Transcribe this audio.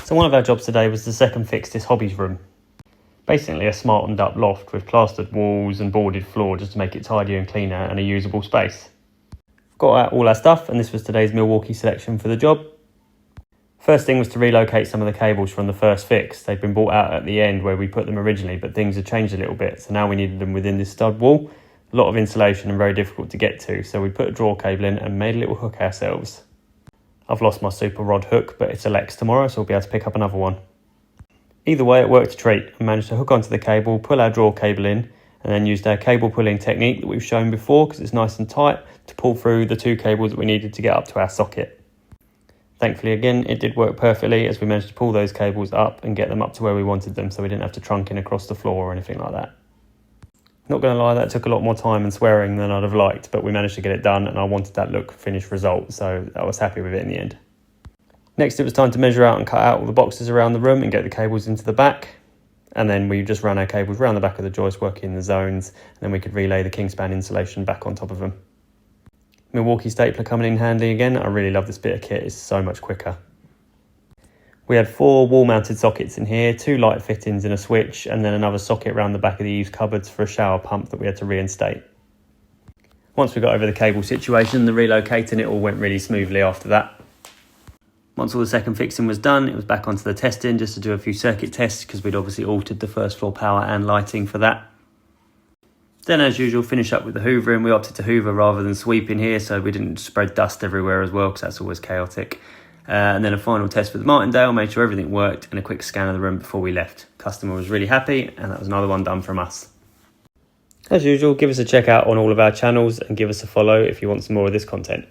So one of our jobs today was to second fix this hobbies room. Basically a smartened up loft with plastered walls and boarded floor just to make it tidier and cleaner and a usable space. Got out all our stuff, and this was today's Milwaukee selection for the job. First thing was to relocate some of the cables from the first fix. They'd been brought out at the end where we put them originally, but things had changed a little bit, so now we needed them within this stud wall. A lot of insulation and very difficult to get to, so we put a draw cable in and made a little hook ourselves. I've lost my super rod hook, but it's Alex tomorrow, so we'll be able to pick up another one. Either way, it worked a treat. I managed to hook onto the cable, pull our draw cable in, and then used our cable pulling technique that we've shown before because it's nice and tight to pull through the two cables that we needed to get up to our socket. Thankfully, again, it did work perfectly as we managed to pull those cables up and get them up to where we wanted them, so we didn't have to trunk in across the floor or anything like that. Not going to lie, that took a lot more time and swearing than I'd have liked, but we managed to get it done and I wanted that look finished result, so I was happy with it in the end. Next, it was time to measure out and cut out all the boxes around the room and get the cables into the back. And then we just ran our cables around the back of the joist, working the zones, and then we could relay the Kingspan insulation back on top of them. Milwaukee stapler coming in handy again. I really love this bit of kit, it's so much quicker. We had 4 wall-mounted sockets in here, 2 light fittings and a switch, and then another socket around the back of the eaves cupboards for a shower pump that we had to reinstate. Once we got over the cable situation, the relocating, it all went really smoothly after that. Once all the second fixing was done, it was back onto the testing just to do a few circuit tests because we'd obviously altered the first floor power and lighting for that. Then as usual, finish up with the hoovering. We opted to hoover rather than sweep in here so we didn't spread dust everywhere as well because that's always chaotic. And then a final test with Martindale, made sure everything worked, and a quick scan of the room before we left. Customer was really happy, and that was another one done from us. As usual, give us a check out on all of our channels and give us a follow if you want some more of this content.